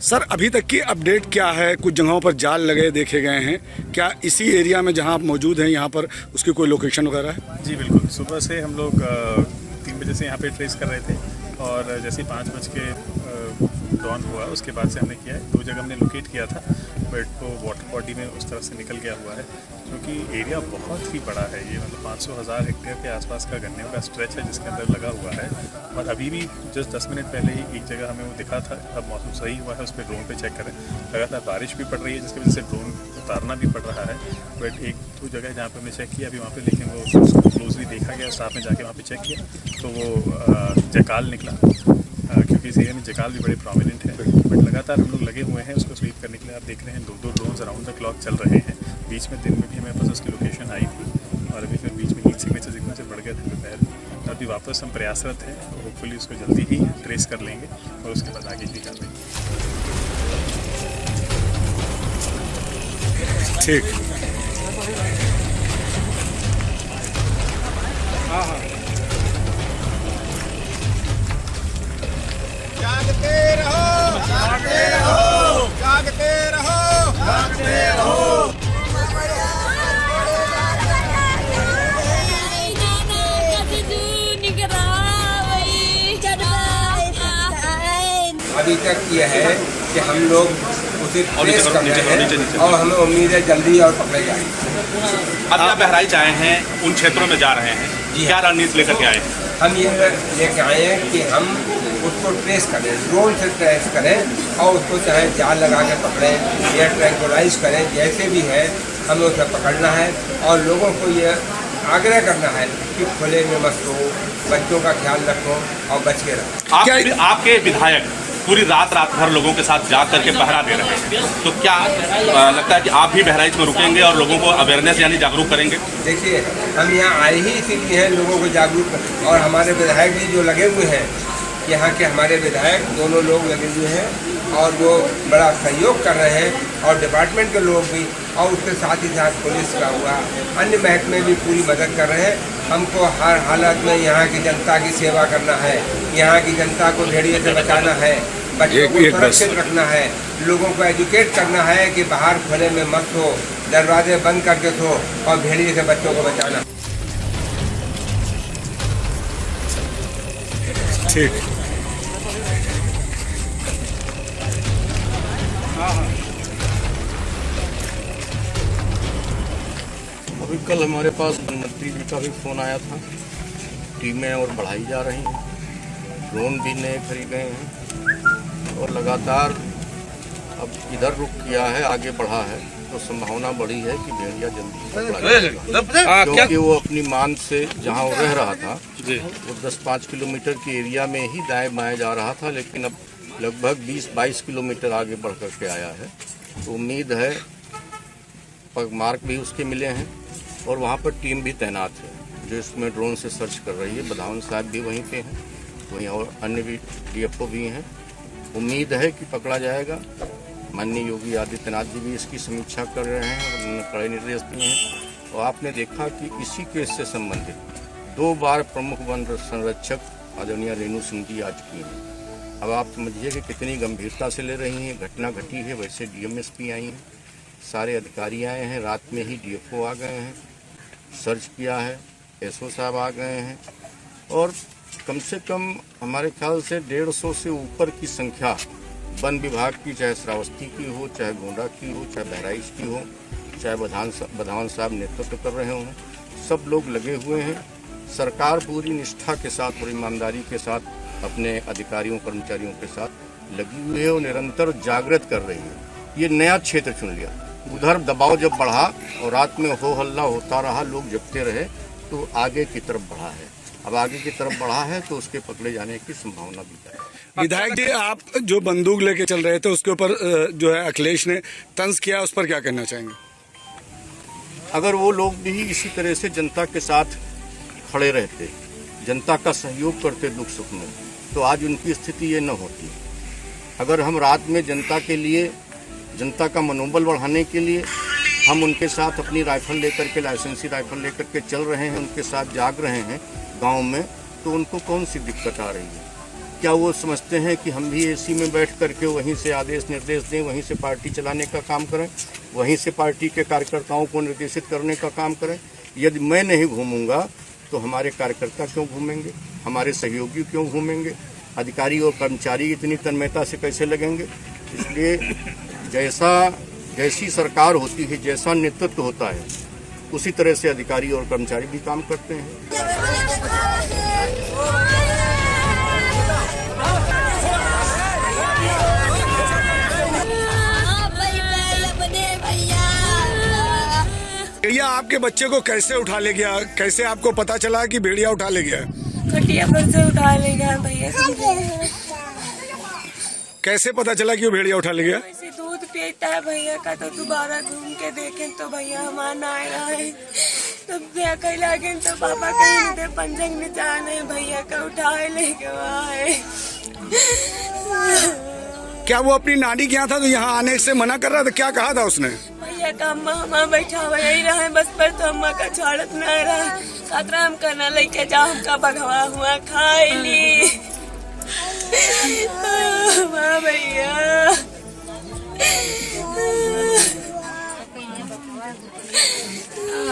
Sir अभी तक की अपडेट क्या है? कुछ जगहों पर जाल लगे देखे गए हैं, क्या इसी एरिया में जहां आप मौजूद हैं यहाँ पर उसकी कोई लोकेशन वगैरह है? जी बिल्कुल, सुबह से हम लोग 3 बजे से यहाँ पे ट्रेस कर रहे थे और जैसे 5 बज के डॉन हुआ उसके बाद से हमने किया है। 2 जगह हमने लोकेट किया था बट वो वाटर बॉडी में उस तरफ से निकल गया हुआ है क्योंकि एरिया बहुत ही बड़ा है। ये मतलब 500,000 हेक्टेयर के आसपास का गन्ने का स्ट्रेच है जिसके अंदर लगा हुआ है। और अभी भी जस्ट 10 मिनट पहले ही एक जगह हमें वो दिखा था, अब मौसम सही हुआ है, उस पर ड्रोन पे चेक करें। लगातार बारिश भी पड़ रही है जिसकी वजह से ड्रोन उतारना भी पड़ रहा है। बट 1-2 जगह जहाँ पर हमने चेक किया अभी वहाँ पर, लेकिन वो उसको क्लोजली देखा गया, स्टाफ ने जाके वहाँ पर चेक किया तो वो जकाल निकला क्योंकि इस एरिया में जकाल भी बड़े प्रोमिनेंट है। बट लगातार हम लोग लगे हुए हैं उसको स्वीप करने के लिए। आप देख रहे हैं 2-2 ड्रोन्स अराउंड द क्लॉक चल रहे हैं। बीच में दिन में भी हमें पास उसकी लोकेशन आई थी और अभी फिर बीच में हीट सिग्नेचर एकदम से बढ़ गए थे दोपहर। अभी वापस हम प्रयासरत हैं, होपफुली उसको जल्दी ही ट्रेस कर लेंगे और उसके बाद आगे की कार्रवाई। ठीक। हाँ। जागते रहो, जागते रहो, जागते रहो, जागते रहो। अभी तक ये है कि हम लोग उसे ट्रेस कर रहे हैं और हमें उम्मीद है जल्दी और पकड़े जाएंगे। अब आप बहराइच आए हैं, उन क्षेत्रों में जा रहे हैं, क्या रणनीति लेकर के आए? हम ये लेके आए हैं कि हम उसको ट्रेस करें, ड्रोन से ट्रेस करें और उसको चाहे जाल लगा कर पकड़ें या ट्रैंकुलाइज करें, जैसे भी है हमें उसे पकड़ना है। और लोगों को ये आग्रह करना है कि खुले में मत हो, बच्चों का ख्याल रखो और बच के रहो। आपके विधायक पूरी रात भर लोगों के साथ जा करके पहरा दे रहे हैं, तो क्या लगता है कि आप भी बहराइच में रुकेंगे और लोगों को अवेयरनेस यानी जागरूक करेंगे? देखिए, हम यहाँ आए ही इसीलिए हैं लोगों को जागरूक, और हमारे विधायक भी जो लगे हुए हैं, यहाँ के हमारे विधायक दोनों लोग लगे हुए हैं और वो बड़ा सहयोग कर रहे हैं और डिपार्टमेंट के लोग भी, और उसके साथ ही साथ पुलिस का हुआ, अन्य महकमे भी पूरी मदद कर रहे हैं। हमको हर हालत में यहाँ की जनता की सेवा करना है, यहाँ की जनता को भेड़िए से बचाना है, बच्चों को सुरक्षित रखना है, लोगों को एजुकेट करना है कि बाहर खुले में मत हो, दरवाजे बंद करके सो और भेड़िए से बच्चों को बचाना। ठीक। अभी कल हमारे पास मंत्री जी का भी फ़ोन आया था, टीमें और बढ़ाई जा रही हैं, ड्रोन भी नए खरीद गए हैं और लगातार अब इधर रुक किया है, आगे बढ़ा है, तो संभावना बढ़ी है कि भेड़िया जल्दी, क्योंकि वो अपनी मान से जहाँ वो रह रहा था वो 10-5 किलोमीटर के एरिया में ही दाएं बाएं जा रहा था, लेकिन अब लगभग 20-22 किलोमीटर आगे बढ़ कर के आया है। तो उम्मीद है, मार्क भी उसके मिले हैं और वहाँ पर टीम भी तैनात है जो इसमें ड्रोन से सर्च कर रही है। बधावन साहब भी वहीं पे हैं, वहीं और अन्य भी DFO भी हैं। उम्मीद है कि पकड़ा जाएगा। माननीय योगी आदित्यनाथ जी भी इसकी समीक्षा कर रहे हैं और उन्होंने कड़े निर्देश दिए हैं। और आपने देखा कि इसी केस से संबंधित 2 बार प्रमुख वन संरक्षक आदरणीय रेणु सिंह जी आ चुकी हैं। अब आप समझिए कि कितनी गंभीरता से ले रही हैं, घटना घटी है। वैसे DMSP आई हैं, सारे अधिकारी आए हैं, रात में ही DFO आ गए हैं, सर्च किया है, SO साहब आ गए हैं और कम से कम हमारे ख्याल से 150 से ऊपर की संख्या वन विभाग की, चाहे श्रावस्ती की हो, चाहे गोंडा की हो, चाहे बहराइच की हो, चाहे बधावन साहब नेतृत्व कर रहे हों, सब लोग लगे हुए हैं। सरकार पूरी निष्ठा के साथ और ईमानदारी के साथ अपने अधिकारियों कर्मचारियों के साथ लगी हुई है और निरंतर जागृत कर रही है। ये नया क्षेत्र चुन लिया, उधर दबाव जब बढ़ा और रात में हो हल्ला होता रहा, लोग जगते रहे, तो आगे की तरफ बढ़ा है। अब आगे की तरफ बढ़ा है तो उसके पकड़े जाने की संभावना भी है। विधायक जी, आप जो बंदूक लेके चल रहे थे उसके ऊपर जो है अखिलेश ने तंज किया, उस पर क्या कहना चाहेंगे? अगर वो लोग भी इसी तरह से जनता के साथ खड़े रहते, जनता का सहयोग करते दुख सुख में, तो आज उनकी स्थिति ये न होती। अगर हम रात में जनता के लिए, जनता का मनोबल बढ़ाने के लिए हम उनके साथ अपनी राइफल लेकर के, लाइसेंसी राइफल लेकर के चल रहे हैं, उनके साथ जाग रहे हैं गांव में, तो उनको कौन सी दिक्कत आ रही है? क्या वो समझते हैं कि हम भी एसी में बैठ करके वहीं से आदेश निर्देश दें, वहीं से पार्टी चलाने का काम करें, वहीं से पार्टी के कार्यकर्ताओं को निर्देशित करने का काम करें? यदि मैं नहीं घूमूंगा तो हमारे कार्यकर्ता क्यों घूमेंगे, हमारे सहयोगी क्यों घूमेंगे, अधिकारी और कर्मचारी इतनी तन्मयता से कैसे लगेंगे? इसलिए जैसी सरकार होती है, जैसा नेतृत्व होता है, उसी तरह से अधिकारी और कर्मचारी भी काम करते हैं। भेड़िया आपके बच्चे को कैसे उठा ले गया? कैसे आपको पता चला कि भेड़िया उठा ले गया? खटिया पर से उठा ले गया भैया। कैसे पता चला कि वो भेड़िया उठा ले गया? ऐसे दूध पीता है भैया का, तो दोबारा घूम के देखें तो भैया हमारा ना आया है, तो भैया कहीं लागे तो पापा कहीं नहीं, पंजंग में जाने भैया का उठाए ले गए। क्या वो अपनी नानी के यहाँ था तो यहाँ आने से मना कर रहा था? क्या कहा था उसने? भैया का अम्मा हमारा बैठा हुआ यही रहा है बस, पर तो अम्मा का छोड़त न रहा, खतराम करना लेके जाओ हमका भगवा हुआ खाए ली। वाह भैया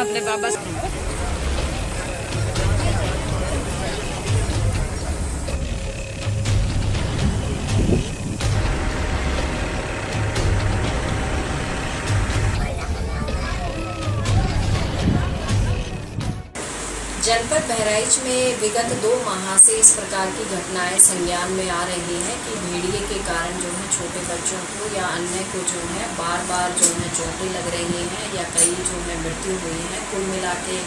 अपने बाबा जनपद बहराइच में विगत 2 माह से इस प्रकार की घटनाएं संज्ञान में आ रही हैं कि भेड़िए के कारण जो है छोटे बच्चों को या अन्य को जो है बार जो है चोटें लग रही हैं या कई जो है मृत्यु हुई है। कुल मिला के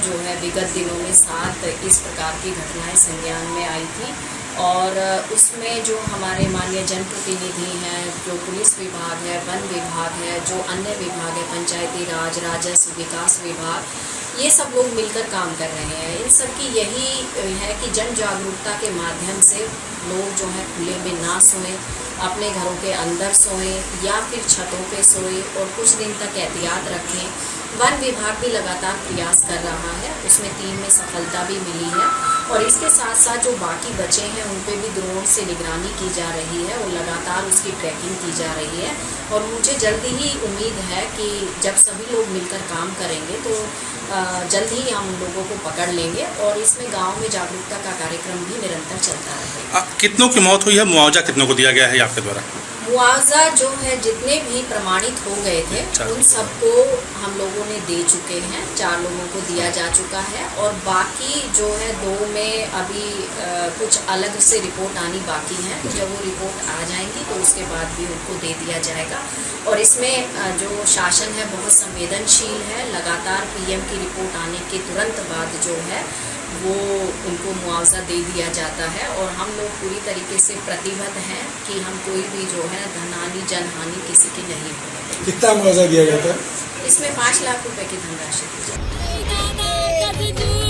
जो है विगत दिनों में 7 इस प्रकार की घटनाएं संज्ञान में आई थी और उसमें जो हमारे माननीय जनप्रतिनिधि हैं, जो पुलिस विभाग है, वन विभाग है, जो अन्य विभाग है, पंचायती राज, राजस्व विकास विभाग, ये सब लोग मिलकर काम कर रहे हैं। इन सब की यही है कि जन जागरूकता के माध्यम से लोग जो है खुले में ना सोएं, अपने घरों के अंदर सोएं या फिर छतों पे सोएं और कुछ दिन तक एहतियात रखें। वन विभाग भी लगातार प्रयास कर रहा है, उसमें 3 में सफलता भी मिली है और इसके साथ साथ जो बाकी बचे हैं उन पे भी ड्रोन से निगरानी की जा रही है और लगातार उसकी ट्रैकिंग की जा रही है और मुझे जल्दी ही उम्मीद है कि जब सभी लोग मिलकर काम करेंगे तो जल्द ही हम लोगों को पकड़ लेंगे और इसमें गांव में जागरूकता का कार्यक्रम भी निरंतर चलता रहेगा। कितनों की मौत हुई है? मुआवजा कितनों को दिया गया है आपके द्वारा? मुआवजा जो है जितने भी प्रमाणित हो गए थे उन सबको हम लोगों ने दे चुके हैं, 4 लोगों को दिया जा चुका है और बाकी जो है 2 में अभी कुछ अलग से रिपोर्ट आनी बाकी है। जब वो रिपोर्ट आ जाएंगी तो उसके बाद भी उनको दे दिया जाएगा और इसमें जो शासन है बहुत संवेदनशील है। लगातार PM की रिपोर्ट आने के तुरंत बाद जो है वो उनको मुआवजा दे दिया जाता है और हम लोग पूरी तरीके से प्रतिबद्ध हैं कि हम कोई भी जो है धनहानि जनहानि किसी की नहीं होगी। कितना मुआवजा दिया गया था? इसमें 5 लाख रुपए की धनराशि दी जाती है।